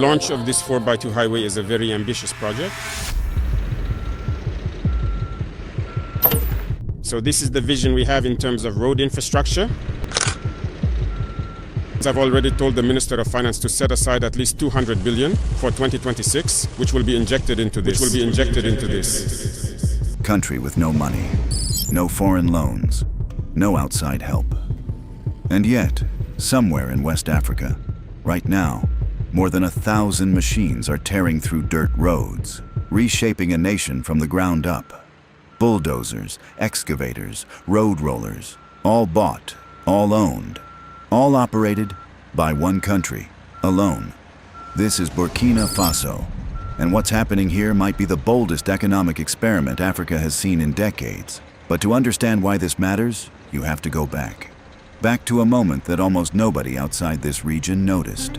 launch of this 4x2 highway is a very ambitious project. So this is the vision we have in terms of road infrastructure. I've already told the Minister of Finance to set aside at least 200 billion for 2026, which will be injected into this. Country with no money, no foreign loans, no outside help. And yet, somewhere in West Africa, right now, more than 1,000 machines are tearing through dirt roads, reshaping a nation from the ground up. Bulldozers, excavators, road rollers, all bought, all owned, all operated by one country, alone. This is Burkina Faso, and what's happening here might be the boldest economic experiment Africa has seen in decades. But to understand why this matters, you have to go back. Back to a moment that almost nobody outside this region noticed.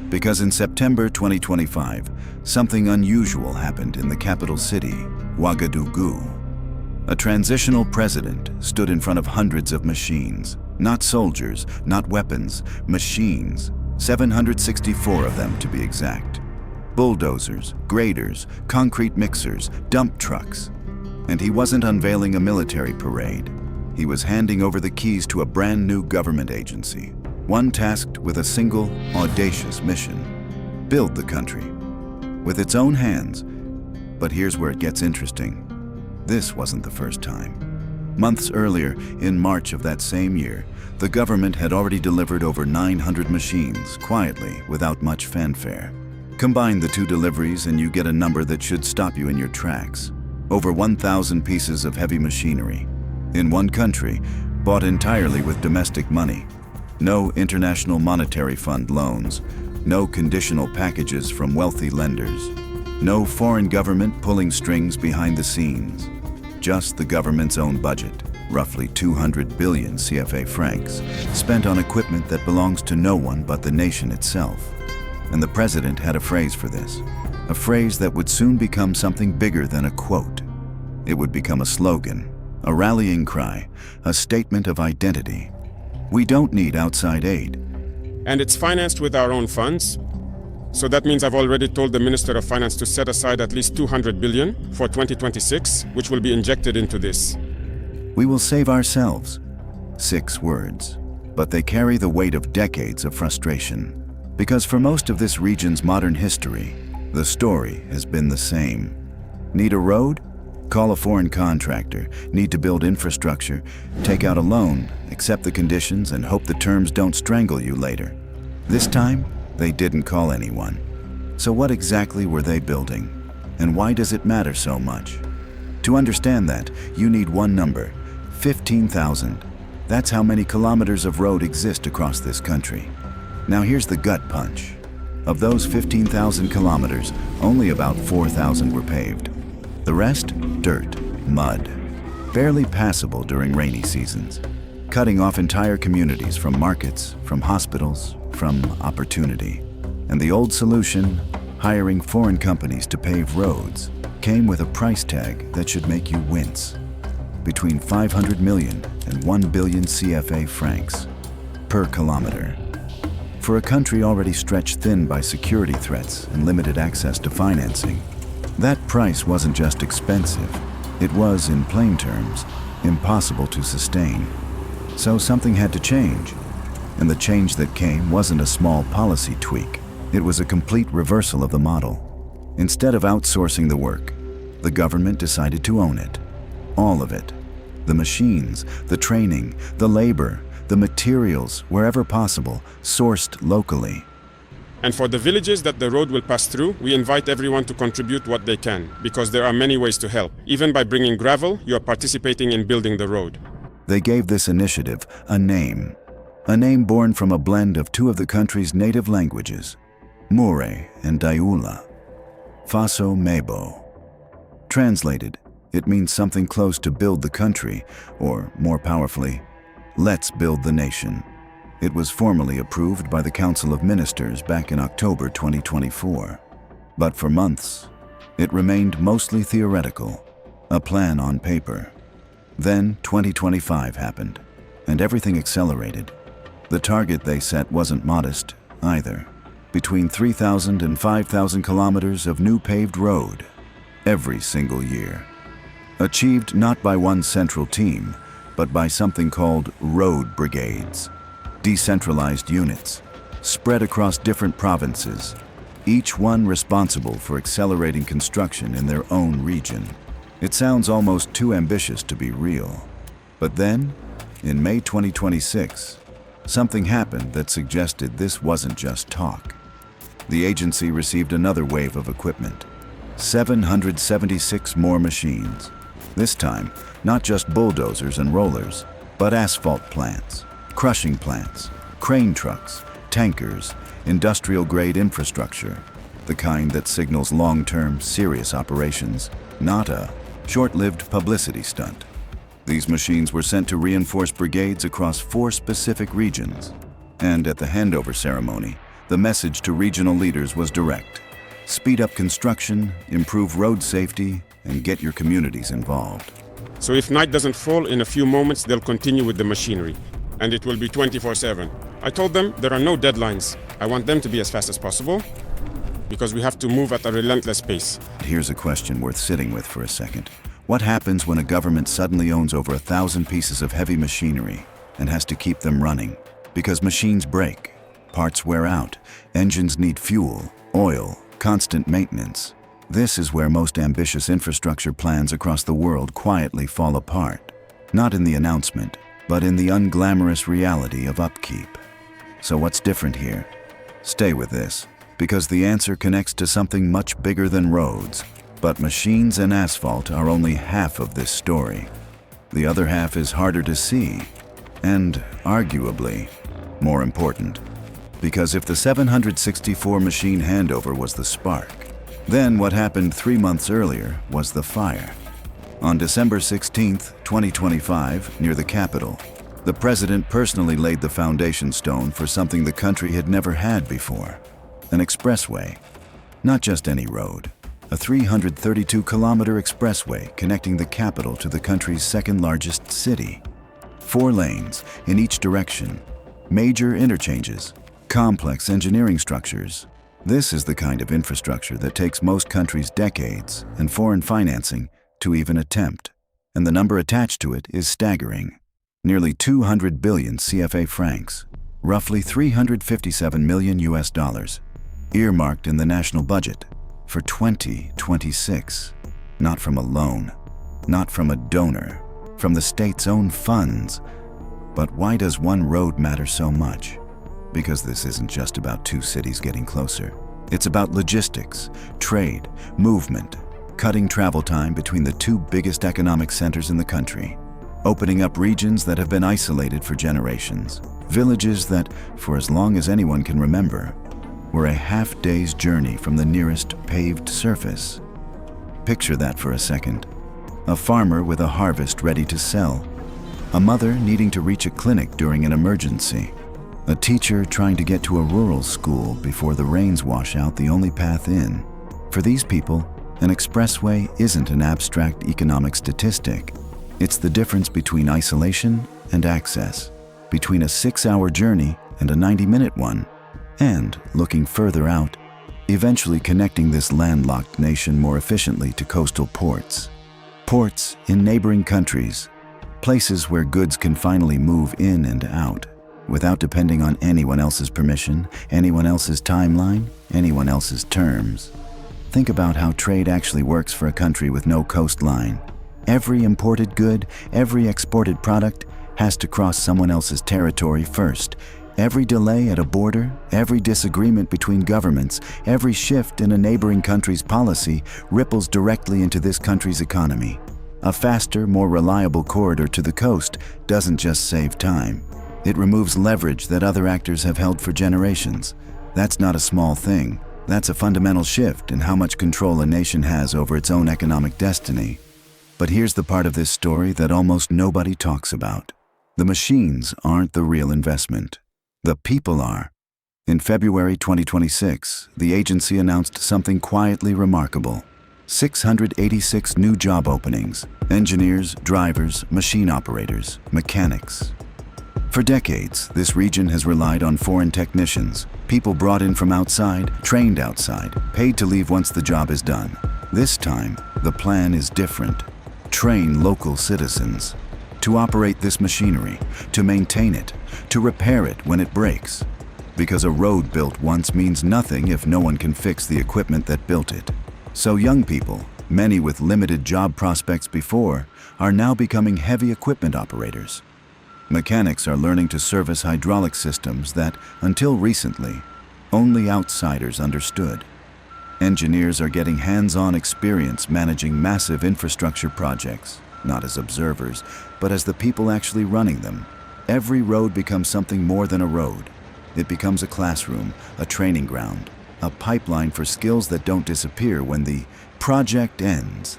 Because in September 2025, something unusual happened in the capital city, Ouagadougou. A transitional president stood in front of hundreds of machines. Not soldiers, not weapons, machines. 764 of them to be exact. Bulldozers, graders, concrete mixers, dump trucks. And he wasn't unveiling a military parade. He was handing over the keys to a brand new government agency, one tasked with a single, audacious mission: build the country. With its own hands. But here's where it gets interesting. This wasn't the first time. Months earlier, in March of that same year, the government had already delivered over 900 machines, quietly, without much fanfare. Combine the two deliveries and you get a number that should stop you in your tracks. Over 1,000 pieces of heavy machinery. In one country, bought entirely with domestic money. No International Monetary Fund loans. No conditional packages from wealthy lenders. No foreign government pulling strings behind the scenes. Just the government's own budget, roughly 200 billion CFA francs, spent on equipment that belongs to no one but the nation itself. And the president had a phrase for this, a phrase that would soon become something bigger than a quote. It would become a slogan, a rallying cry, a statement of identity. We don't need outside aid. And it's financed with our own funds. So that means I've already told the Minister of Finance to set aside at least 200 billion for 2026, which will be injected into this. We will save ourselves. 6 words. But they carry the weight of decades of frustration. Because for most of this region's modern history, the story has been the same. Need a road? Call a foreign contractor. Need to build infrastructure? Take out a loan, accept the conditions, and hope the terms don't strangle you later. This time, they didn't call anyone. So what exactly were they building? And why does it matter so much? To understand that, you need one number, 15,000. That's how many kilometers of road exist across this country. Now here's the gut punch. Of those 15,000 kilometers, only about 4,000 were paved. The rest, dirt, mud, barely passable during rainy seasons, cutting off entire communities from markets, from hospitals, from opportunity. And the old solution, hiring foreign companies to pave roads, came with a price tag that should make you wince. Between 500 million and 1 billion CFA francs per kilometer. For a country already stretched thin by security threats and limited access to financing, that price wasn't just expensive, it was, in plain terms, impossible to sustain. So something had to change. And the change that came wasn't a small policy tweak. It was a complete reversal of the model. Instead of outsourcing the work, the government decided to own it. All of it. The machines, the training, the labor, the materials, wherever possible, sourced locally. And for the villages that the road will pass through, we invite everyone to contribute what they can, because there are many ways to help. Even by bringing gravel, you are participating in building the road. They gave this initiative a name. A name born from a blend of 2 of the country's native languages, Mure and Dioula. Faso Mebo. Translated, it means something close to build the country, or more powerfully, let's build the nation. It was formally approved by the Council of Ministers back in October 2024. But for months, it remained mostly theoretical, a plan on paper. Then 2025 happened, and everything accelerated. The target they set wasn't modest, either. between 3,000 and 5,000 kilometers of new paved road every single year. Achieved not by one central team, but by something called road brigades, decentralized units, spread across different provinces, each one responsible for accelerating construction in their own region. It sounds almost too ambitious to be real. But then, in May 2026, something happened that suggested this wasn't just talk. The agency received another wave of equipment, 776 more machines. This time, not just bulldozers and rollers, but asphalt plants, crushing plants, crane trucks, tankers, industrial-grade infrastructure, the kind that signals long-term, serious operations, not a short-lived publicity stunt. These machines were sent to reinforce brigades across 4 specific regions. And at the handover ceremony, the message to regional leaders was direct. Speed up construction, improve road safety, and get your communities involved. So if night doesn't fall, in a few moments they'll continue with the machinery. And it will be 24/7. I told them there are no deadlines. I want them to be as fast as possible, because we have to move at a relentless pace. Here's a question worth sitting with for a second. What happens when a government suddenly owns over 1,000 pieces of heavy machinery and has to keep them running? Because machines break, parts wear out, engines need fuel, oil, constant maintenance. This is where most ambitious infrastructure plans across the world quietly fall apart. Not in the announcement, but in the unglamorous reality of upkeep. So what's different here? Stay with this, because the answer connects to something much bigger than roads. But machines and asphalt are only half of this story. The other half is harder to see, and arguably more important. Because if the 764 machine handover was the spark, then what happened 3 months earlier was the fire. On December 16, 2025, near the capital, the president personally laid the foundation stone for something the country had never had before: an expressway. Not just any road, a 332-kilometer expressway connecting the capital to the country's second-largest city. 4 lanes in each direction, major interchanges, complex engineering structures. This is the kind of infrastructure that takes most countries decades and foreign financing to even attempt. And the number attached to it is staggering. Nearly 200 billion CFA francs, roughly 357 million US dollars, earmarked in the national budget for 2026. Not from a loan, not from a donor, from the state's own funds. But why does one road matter so much? Because this isn't just about 2 cities getting closer. It's about logistics, trade, movement, cutting travel time between the 2 biggest economic centers in the country, opening up regions that have been isolated for generations, villages that, for as long as anyone can remember, were a half-day's journey from the nearest paved surface. Picture that for a second. A farmer with a harvest ready to sell, a mother needing to reach a clinic during an emergency, a teacher trying to get to a rural school before the rains wash out the only path in. For these people, an expressway isn't an abstract economic statistic. It's the difference between isolation and access, between a 6-hour journey and a 90-minute one, and, looking further out, eventually connecting this landlocked nation more efficiently to coastal ports. Ports in neighboring countries, places where goods can finally move in and out, without depending on anyone else's permission, anyone else's timeline, anyone else's terms. Think about how trade actually works for a country with no coastline. Every imported good, every exported product has to cross someone else's territory first. Every delay at a border, every disagreement between governments, every shift in a neighboring country's policy ripples directly into this country's economy. A faster, more reliable corridor to the coast doesn't just save time. It removes leverage that other actors have held for generations. That's not a small thing. That's a fundamental shift in how much control a nation has over its own economic destiny. But here's the part of this story that almost nobody talks about. The machines aren't the real investment. The people are. In February 2026, the agency announced something quietly remarkable: 686 new job openings: engineers, drivers, machine operators, mechanics. For decades, this region has relied on foreign technicians, people brought in from outside, trained outside, paid to leave once the job is done. This time, the plan is different. Train local citizens to operate this machinery, to maintain it, to repair it when it breaks. Because a road built once means nothing if no one can fix the equipment that built it. So young people, many with limited job prospects before, are now becoming heavy equipment operators. Mechanics are learning to service hydraulic systems that, until recently, only outsiders understood. Engineers are getting hands-on experience managing massive infrastructure projects, not as observers, but as the people actually running them. Every road becomes something more than a road. It becomes a classroom, a training ground, a pipeline for skills that don't disappear when the project ends.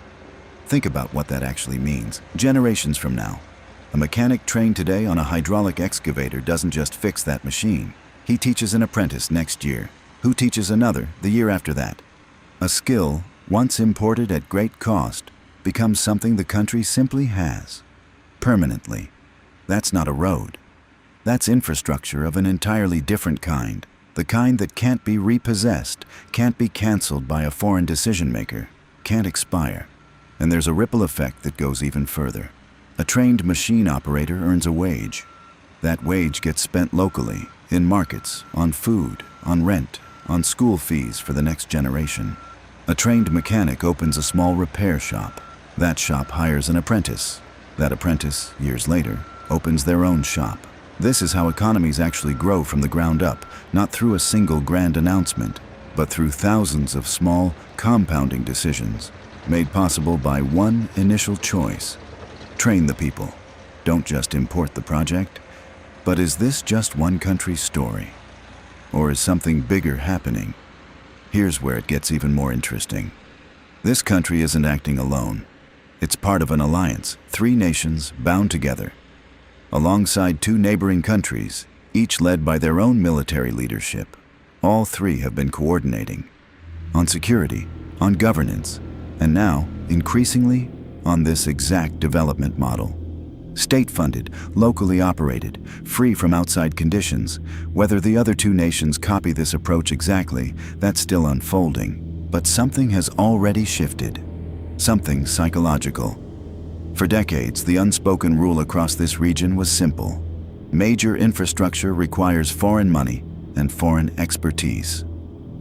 Think about what that actually means. Generations from now, a mechanic trained today on a hydraulic excavator doesn't just fix that machine. He teaches an apprentice next year, who teaches another the year after that. A skill, once imported at great cost, becomes something the country simply has, permanently. That's not a road. That's infrastructure of an entirely different kind, the kind that can't be repossessed, can't be canceled by a foreign decision-maker, can't expire. And there's a ripple effect that goes even further. A trained machine operator earns a wage. That wage gets spent locally, in markets, on food, on rent, on school fees for the next generation. A trained mechanic opens a small repair shop. That shop hires an apprentice. That apprentice, years later, opens their own shop. This is how economies actually grow from the ground up, not through a single grand announcement, but through thousands of small, compounding decisions, made possible by one initial choice. Train the people. Don't just import the project. But is this just one country's story? Or is something bigger happening? Here's where it gets even more interesting. This country isn't acting alone. It's part of an alliance, 3 nations bound together. Alongside 2 neighboring countries, each led by their own military leadership. All 3 have been coordinating on security, on governance, and now, increasingly, on this exact development model. State-funded, locally operated, free from outside conditions. Whether the other 2 nations copy this approach exactly, that's still unfolding. But something has already shifted. Something psychological. For decades, the unspoken rule across this region was simple. Major infrastructure requires foreign money and foreign expertise.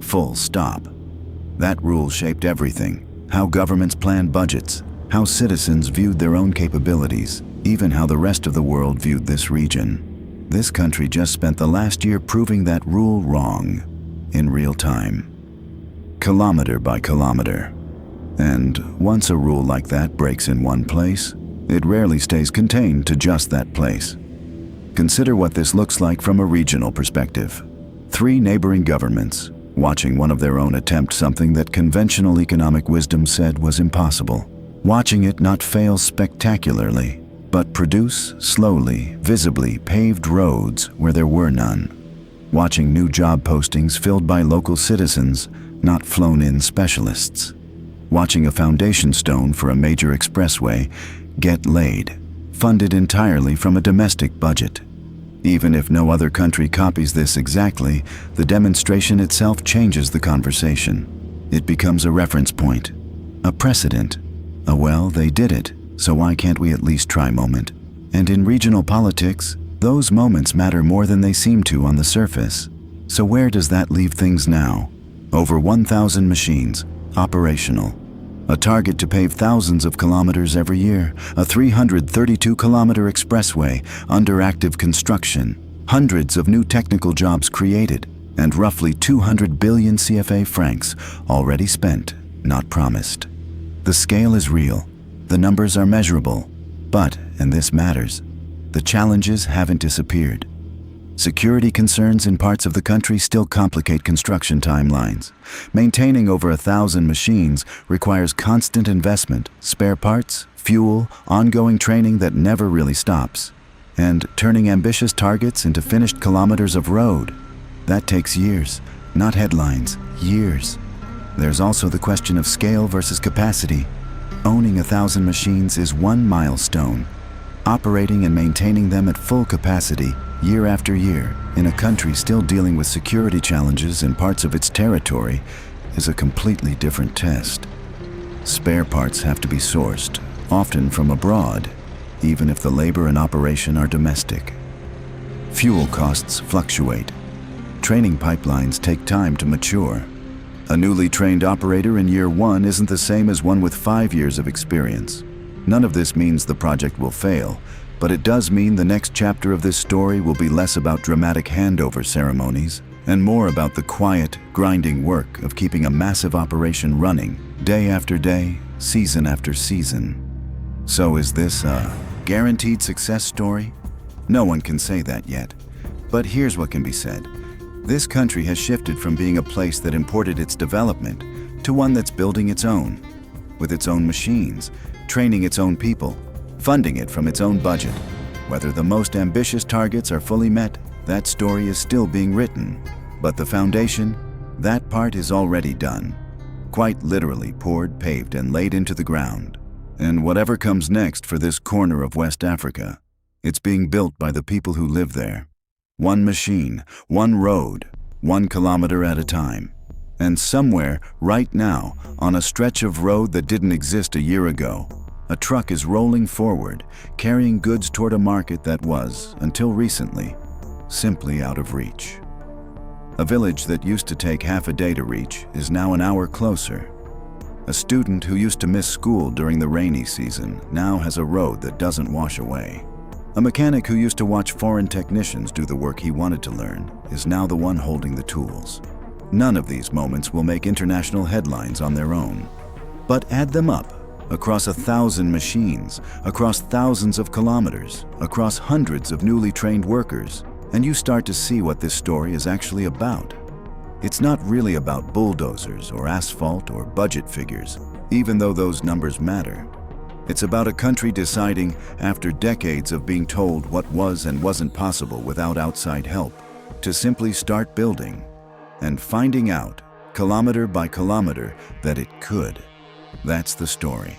Full stop. That rule shaped everything. How governments planned budgets, how citizens viewed their own capabilities, even how the rest of the world viewed this region. This country just spent the last year proving that rule wrong, in real time. Kilometer by kilometer. And once a rule like that breaks in one place, it rarely stays contained to just that place. Consider what this looks like from a regional perspective. 3 neighboring governments, watching one of their own attempt something that conventional economic wisdom said was impossible. Watching it not fail spectacularly, but produce, slowly, visibly paved roads where there were none. Watching new job postings filled by local citizens, not flown-in specialists. Watching a foundation stone for a major expressway get laid, funded entirely from a domestic budget. Even if no other country copies this exactly, the demonstration itself changes the conversation. It becomes a reference point, a precedent. Well, they did it, so why can't we at least try moment? And in regional politics, those moments matter more than they seem to on the surface. So where does that leave things now? Over 1,000 machines, operational. A target to pave thousands of kilometers every year, a 332-kilometer expressway under active construction, hundreds of new technical jobs created, and roughly 200 billion CFA francs already spent, not promised. The scale is real, the numbers are measurable, but, and this matters, the challenges haven't disappeared. Security concerns in parts of the country still complicate construction timelines. Maintaining over 1,000 machines requires constant investment, spare parts, fuel, ongoing training that never really stops. And turning ambitious targets into finished kilometers of road, that takes years, not headlines, years. There's also the question of scale versus capacity. Owning 1,000 machines is one milestone. operating and maintaining them at full capacity year after year in a country still dealing with security challenges in parts of its territory is a completely different test. Spare parts have to be sourced, often from abroad, even if the labor and operation are domestic. Fuel costs fluctuate. Training pipelines take time to mature. A newly trained operator in year 1 isn't the same as one with 5 years of experience. None of this means the project will fail, but it does mean the next chapter of this story will be less about dramatic handover ceremonies and more about the quiet, grinding work of keeping a massive operation running day after day, season after season. So is this a guaranteed success story? No one can say that yet. But here's what can be said. This country has shifted from being a place that imported its development to one that's building its own, with its own machines, training its own people, funding it from its own budget. Whether the most ambitious targets are fully met, that story is still being written. But the foundation, that part is already done. Quite literally poured, paved, and laid into the ground. And whatever comes next for this corner of West Africa, it's being built by the people who live there. One machine, one road, 1 kilometer at a time. And somewhere, right now, on a stretch of road that didn't exist a year ago, a truck is rolling forward, carrying goods toward a market that was, until recently, simply out of reach. A village that used to take half a day to reach is now an hour closer. A student who used to miss school during the rainy season now has a road that doesn't wash away. A mechanic who used to watch foreign technicians do the work he wanted to learn is now the one holding the tools. None of these moments will make international headlines on their own. But add them up, across 1,000 machines, across thousands of kilometers, across hundreds of newly trained workers, and you start to see what this story is actually about. It's not really about bulldozers or asphalt or budget figures, even though those numbers matter. It's about a country deciding, after decades of being told what was and wasn't possible without outside help, to simply start building and finding out, kilometer by kilometer, that it could. That's the story.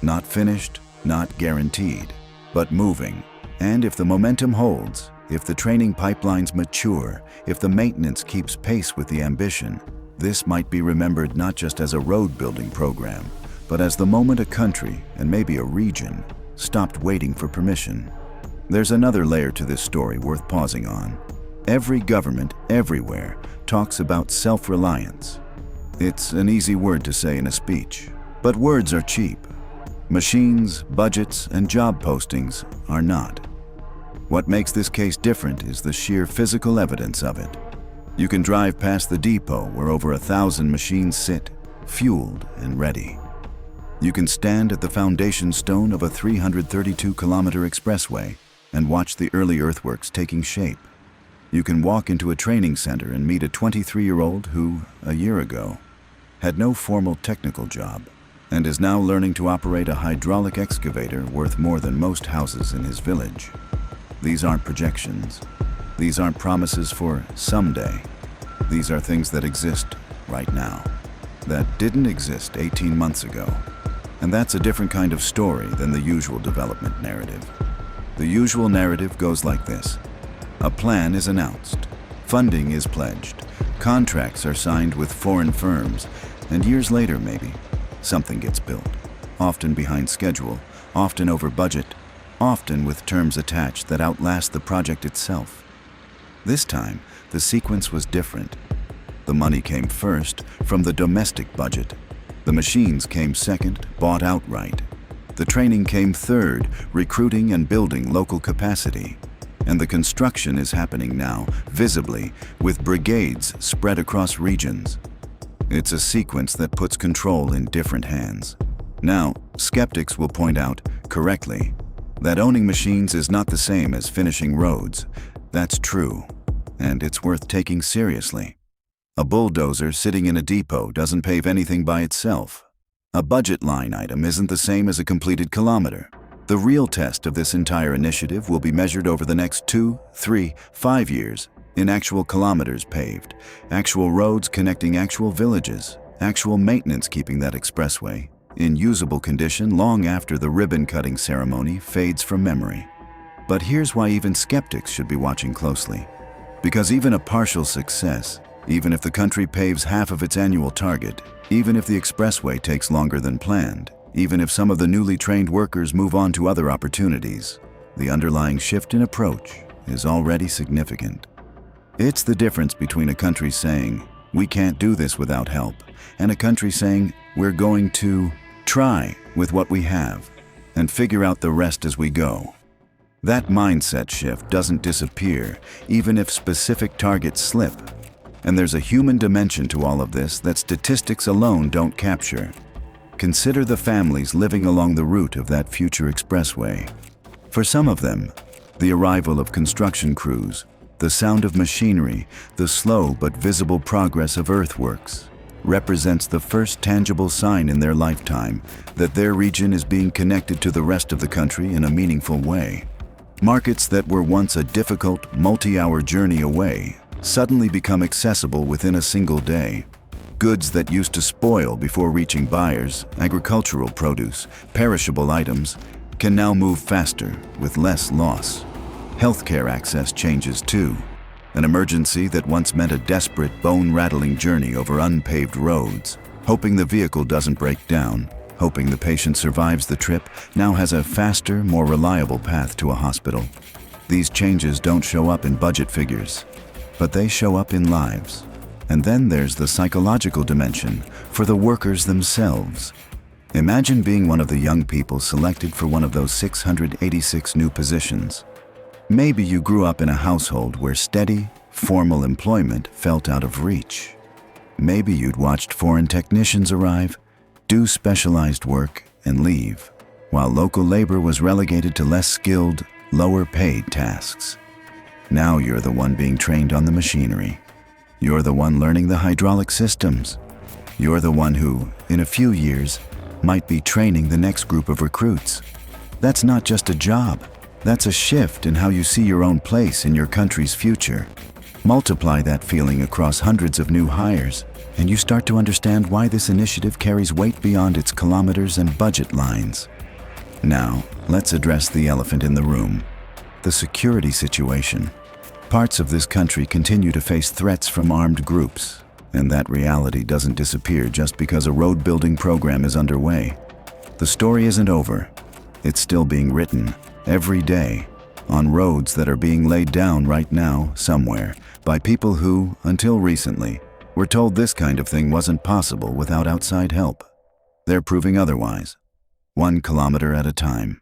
Not finished, not guaranteed, but moving. And if the momentum holds, if the training pipelines mature, if the maintenance keeps pace with the ambition, this might be remembered not just as a road-building program, but as the moment a country, and maybe a region, stopped waiting for permission. There's another layer to this story worth pausing on. Every government, everywhere, talks about self-reliance. It's an easy word to say in a speech, but words are cheap. Machines, budgets, and job postings are not. What makes this case different is the sheer physical evidence of it. You can drive past the depot where over 1,000 machines sit, fueled and ready. You can stand at the foundation stone of a 332-kilometer expressway and watch the early earthworks taking shape. You can walk into a training center and meet a 23-year-old who, a year ago, had no formal technical job and is now learning to operate a hydraulic excavator worth more than most houses in his village. These aren't projections. These aren't promises for someday. These are things that exist right now, that didn't exist 18 months ago. And that's a different kind of story than the usual development narrative. The usual narrative goes like this. A plan is announced. Funding is pledged. Contracts are signed with foreign firms. And years later, maybe, something gets built. Often behind schedule, often over budget, often with terms attached that outlast the project itself. This time, the sequence was different. The money came first from the domestic budget. The machines came second, bought outright. The training came third, recruiting and building local capacity. And the construction is happening now, visibly, with brigades spread across regions. It's a sequence that puts control in different hands. Now, skeptics will point out, correctly, that owning machines is not the same as finishing roads. That's true, and it's worth taking seriously. A bulldozer sitting in a depot doesn't pave anything by itself. A budget line item isn't the same as a completed kilometer. The real test of this entire initiative will be measured over the next 2, 3, 5 years in actual kilometers paved, actual roads connecting actual villages, actual maintenance keeping that expressway in usable condition long after the ribbon-cutting ceremony fades from memory. But here's why even skeptics should be watching closely. Because even a partial success, even if the country paves half of its annual target, even if the expressway takes longer than planned, even if some of the newly trained workers move on to other opportunities, the underlying shift in approach is already significant. It's the difference between a country saying, "We can't do this without help," and a country saying, "We're going to try with what we have and figure out the rest as we go." That mindset shift doesn't disappear, even if specific targets slip. And there's a human dimension to all of this that statistics alone don't capture. Consider the families living along the route of that future expressway. For some of them, the arrival of construction crews, the sound of machinery, the slow but visible progress of earthworks, represents the first tangible sign in their lifetime that their region is being connected to the rest of the country in a meaningful way. Markets that were once a difficult, multi-hour journey away suddenly become accessible within a single day. Goods that used to spoil before reaching buyers, agricultural produce, perishable items, can now move faster with less loss. Healthcare access changes too. An emergency that once meant a desperate, bone-rattling journey over unpaved roads, hoping the vehicle doesn't break down, hoping the patient survives the trip, now has a faster, more reliable path to a hospital. These changes don't show up in budget figures, but they show up in lives. And then there's the psychological dimension for the workers themselves. Imagine being one of the young people selected for one of those 686 new positions. Maybe you grew up in a household where steady, formal employment felt out of reach. Maybe you'd watched foreign technicians arrive, do specialized work, and leave, while local labor was relegated to less skilled, lower-paid tasks. Now you're the one being trained on the machinery. You're the one learning the hydraulic systems. You're the one who, in a few years, might be training the next group of recruits. That's not just a job. That's a shift in how you see your own place in your country's future. Multiply that feeling across hundreds of new hires, and you start to understand why this initiative carries weight beyond its kilometers and budget lines. Now, let's address the elephant in the room: the security situation. Parts of this country continue to face threats from armed groups, and that reality doesn't disappear just because a road-building program is underway. The story isn't over. It's still being written, every day, on roads that are being laid down right now, somewhere, by people who, until recently, were told this kind of thing wasn't possible without outside help. They're proving otherwise, 1 kilometer at a time.